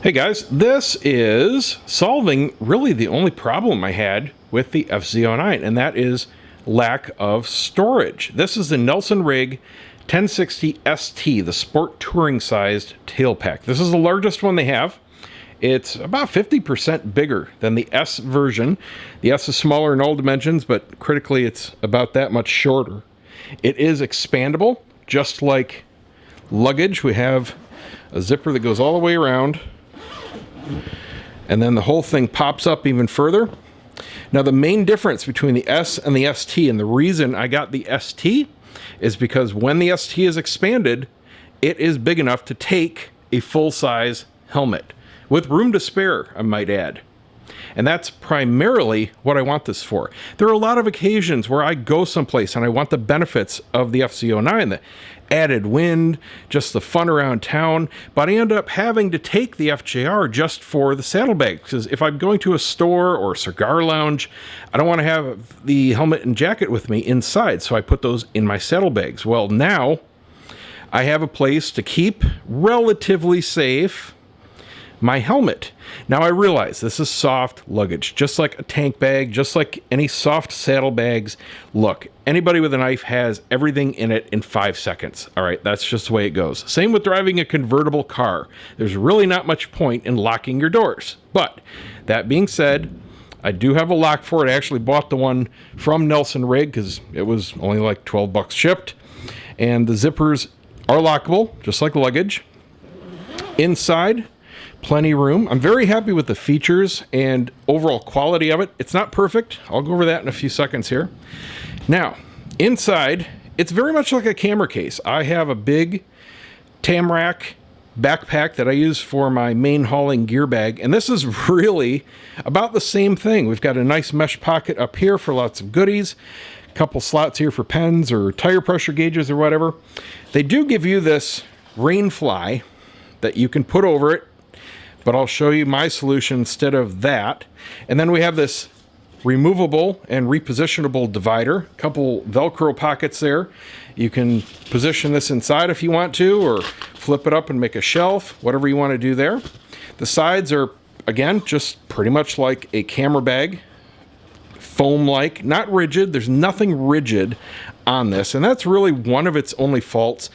Hey guys, this is solving really the only problem I had with the FZ09, and that is lack of storage. This is the Nelson-Rigg 1060 ST, the sport touring sized tail pack. This is the largest one they have. It's about 50% bigger than the S version. The S is smaller in all dimensions, but critically it's about that much shorter. It is expandable, just like luggage. We have a zipper that goes all the way around, and then the whole thing pops up even further. Now, the main difference between the S and the ST, and the reason I got the ST, is because when the ST is expanded, it is big enough to take a full-size helmet, with room to spare, I might add. And that's primarily what I want this for. There are a lot of occasions where I go someplace and I want the benefits of the FZ09, the added wind, just the fun around town, but I end up having to take the FJR just for the saddlebags, because if I'm going to a store or a cigar lounge, I don't want to have the helmet and jacket with me inside, so I put those in my saddlebags. Well, now I have a place to keep relatively safe my helmet. Now, I realize this is soft luggage, just like a tank bag, just like any soft saddlebags. Look, anybody with a knife has everything in it in 5 seconds. All right, that's just the way it goes. Same with driving a convertible car. There's really not much point in locking your doors. But that being said, I do have a lock for it. I actually bought the one from Nelson-Rigg because it was only like 12 bucks shipped. And the zippers are lockable, just like luggage. Inside, plenty of room. I'm very happy with the features and overall quality of it. It's not perfect. I'll go over that in a few seconds here. Now, inside, it's very much like a camera case. I have a big Tamrac backpack that I use for my main hauling gear bag, and this is really about the same thing. We've got a nice mesh pocket up here for lots of goodies, a couple slots here for pens or tire pressure gauges or whatever. They do give you this rain fly that you can put over it, but I'll show you my solution instead of that. And then we have this removable and repositionable divider, a couple Velcro pockets there. You can position this inside if you want to, or flip it up and make a shelf, whatever you want to do there. The sides are, again, just pretty much like a camera bag, foam-like, not rigid. There's nothing rigid on this, and that's really one of its only faults.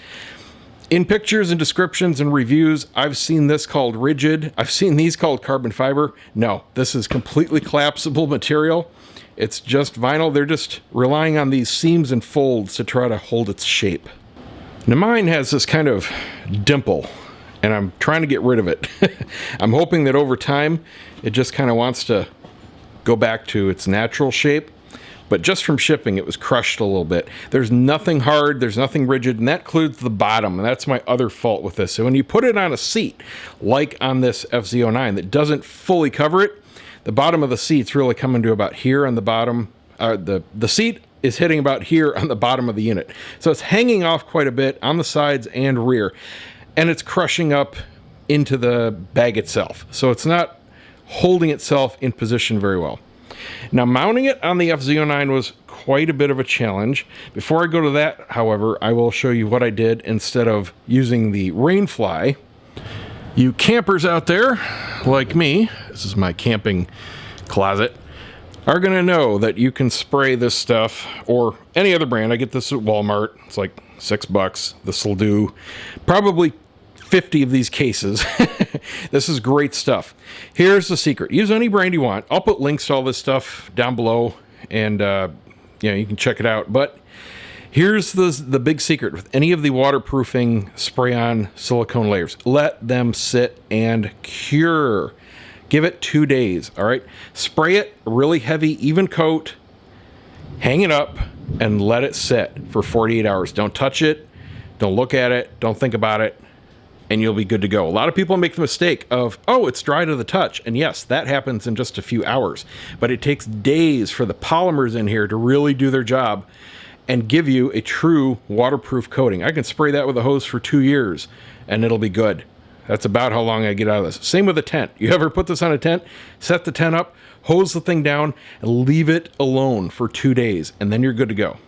In pictures and descriptions and reviews, I've seen this called rigid. I've seen these called carbon fiber. No, this is completely collapsible material. It's just vinyl. They're just relying on these seams and folds to try to hold its shape. Now, mine has this kind of dimple, and I'm trying to get rid of it. I'm hoping that over time, it just kind of wants to go back to its natural shape. But just from shipping, it was crushed a little bit. There's nothing hard, there's nothing rigid, and that includes the bottom, and that's my other fault with this. So when you put it on a seat, like on this FZ09, that doesn't fully cover it, the bottom of the seat's really coming to about here on the bottom. The seat is hitting about here on the bottom of the unit. So it's hanging off quite a bit on the sides and rear, and it's crushing up into the bag itself. So it's not holding itself in position very well. Now, mounting it on the FZ09 was quite a bit of a challenge. Before I go to that, however, I will show you what I did instead of using the rainfly. You campers out there, like me, this is my camping closet, are going to know that you can spray this stuff, or any other brand. I get this at Walmart. It's like $6. This will do probably 50 of these cases. This is great stuff. Here's the secret. Use any brand you want. I'll put links to all this stuff down below, and you can check it out. But here's the big secret with any of the waterproofing spray-on silicone layers. Let them sit and cure. Give it 2 days, all right? Spray it, really heavy, even coat, hang it up, and let it sit for 48 hours. Don't touch it. Don't look at it. Don't think about it. And you'll be good to go. A lot of people make the mistake of, oh, it's dry to the touch. And yes, that happens in just a few hours. But it takes days for the polymers in here to really do their job and give you a true waterproof coating. I can spray that with a hose for 2 years and it'll be good. That's about how long I get out of this. Same with a tent. You ever put this on a tent, set the tent up, hose the thing down, and leave it alone for 2 days, and then you're good to go.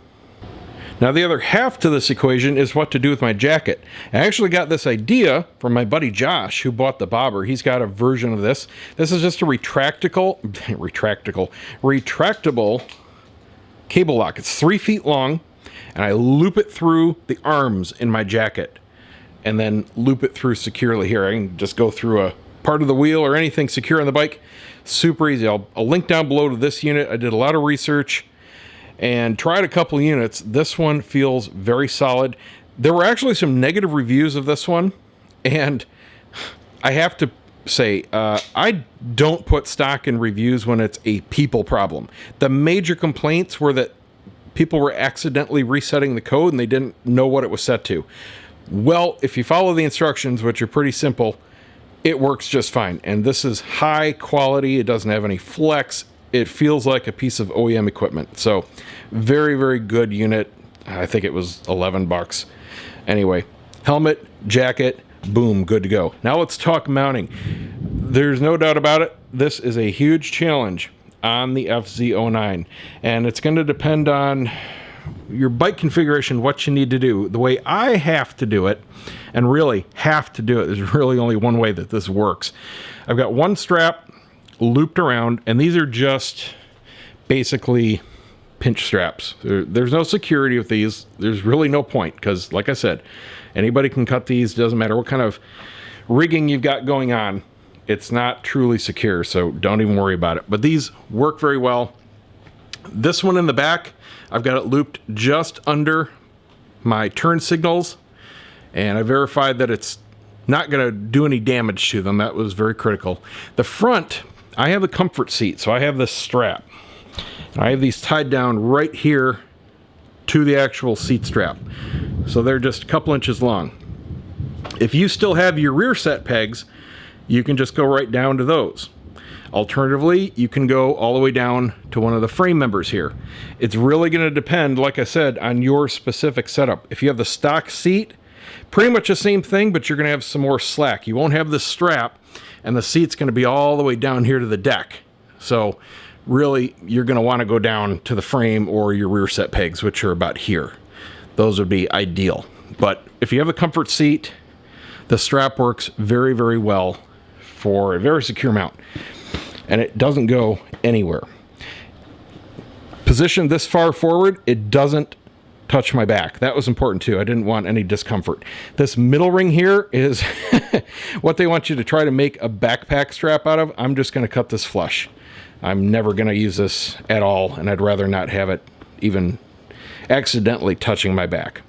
Now, the other half to this equation is what to do with my jacket. I actually got this idea from my buddy Josh, who bought the bobber. He's got a version of this. This is just a retractable cable lock. It's 3 feet long, and I loop it through the arms in my jacket and then loop it through securely here. I can just go through a part of the wheel or anything secure on the bike. Super easy. I'll link down below to this unit. I did a lot of research and tried a couple units. This one feels very solid. There were actually some negative reviews of this one, and I have to say, I don't put stock in reviews when it's a people problem. The major complaints were that people were accidentally resetting the code and they didn't know what it was set to. Well, if you follow the instructions, which are pretty simple, it works just fine. And this is high quality. It doesn't have any flex. It feels like a piece of OEM equipment. So very, very good unit. I think it was 11 bucks. Anyway, helmet, jacket, boom, good to go. Now let's talk mounting. There's no doubt about it. This is a huge challenge on the FZ09. And it's going to depend on your bike configuration, what you need to do. The way I have to do it, and really have to do it, there's really only one way that this works. I've got one strap looped around, and these are just basically pinch straps. There's no security with these. There's really no point, because like I said, anybody can cut these. Doesn't matter what kind of rigging you've got going on. It's not truly secure, so don't even worry about it. But these work very well. This one in the back, I've got it looped just under my turn signals, and I verified that it's not going to do any damage to them. That was very critical. The front, I have the comfort seat, so I have this strap. I have these tied down right here to the actual seat strap. So they're just a couple inches long. If you still have your rear set pegs, you can just go right down to those. Alternatively, you can go all the way down to one of the frame members here. It's really going to depend, like I said, on your specific setup. If you have the stock seat, pretty much the same thing, but you're going to have some more slack. You won't have the strap, and the seat's going to be all the way down here to the deck. So really, you're going to want to go down to the frame or your rear set pegs, which are about here. Those would be ideal. But if you have a comfort seat, the strap works very, very well for a very secure mount. And it doesn't go anywhere. Positioned this far forward, it doesn't touch my back. That was important too. I didn't want any discomfort. This middle ring here is what they want you to try to make a backpack strap out of. I'm just going to cut this flush. I'm never going to use this at all, and I'd rather not have it even accidentally touching my back.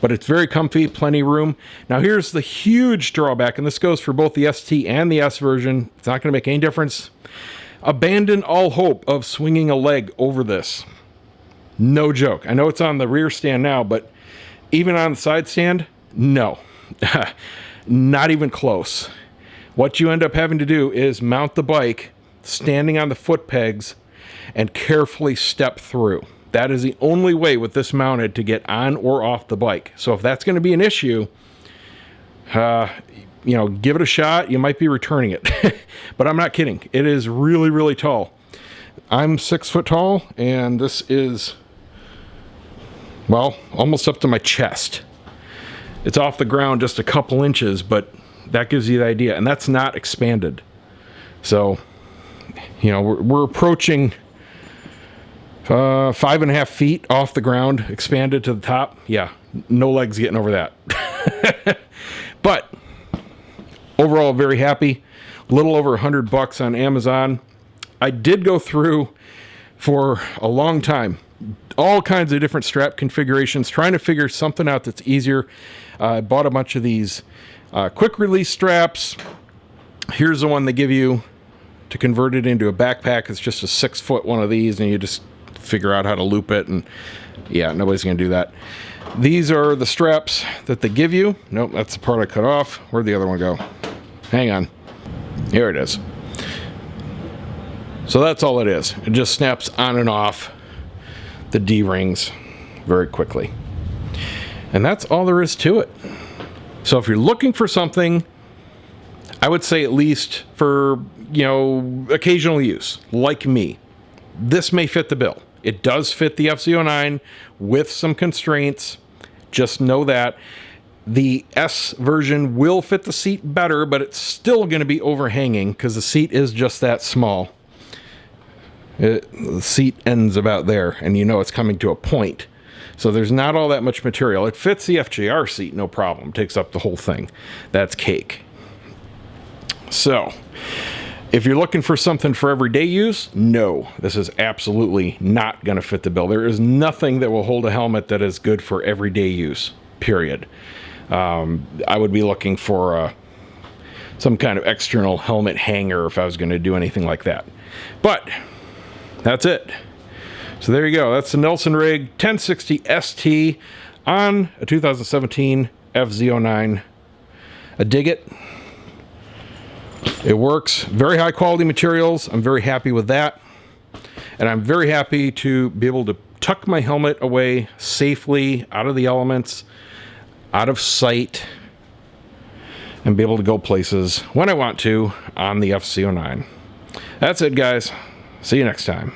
But it's very comfy, plenty of room. Now here's the huge drawback, and this goes for both the ST and the S version. It's not going to make any difference. Abandon all hope of swinging a leg over this. No joke. I know it's on the rear stand now, but even on the side stand, no. Not even close. What you end up having to do is mount the bike standing on the foot pegs and carefully step through. That is the only way with this mounted to get on or off the bike. So if that's going to be an issue, give it a shot. You might be returning it. But I'm not kidding. It is really, really tall. I'm 6 foot tall, and this is, well, almost up to my chest. It's off the ground just a couple inches, but that gives you the idea. And that's not expanded. So, we're approaching 5.5 feet off the ground, expanded to the top. Yeah, no legs getting over that. But overall, very happy. A little over $100 on Amazon. I did go through for a long time all kinds of different strap configurations, trying to figure something out that's easier. I bought a bunch of these quick release straps. Here's the one they give you to convert it into a backpack. It's just a 6 foot one of these, and you just figure out how to loop it, and yeah, nobody's gonna do that. These are the straps that they give you. Nope, that's the part I cut off. Where'd the other one go? Hang on. Here it is. So that's all it is. It just snaps on and off the D-rings very quickly. And that's all there is to it. So if you're looking for something, I would say at least for, occasional use, like me, this may fit the bill. It does fit the FZ09 with some constraints. Just know that. The S version will fit the seat better, but it's still going to be overhanging because the seat is just that small. The seat ends about there, and you know it's coming to a point. So there's not all that much material. It fits the FJR seat, no problem. Takes up the whole thing. That's cake. So, if you're looking for something for everyday use, no, this is absolutely not going to fit the bill. There is nothing that will hold a helmet that is good for everyday use, period. I would be looking for some kind of external helmet hanger if I was going to do anything like that. But that's it. So there you go. That's the Nelson-Rigg 1060 ST on a 2017 FZ09. I dig it. It works. Very high quality materials. I'm very happy with that. And I'm very happy to be able to tuck my helmet away safely out of the elements, out of sight, and be able to go places when I want to on the FZ09. That's it, guys. See you next time.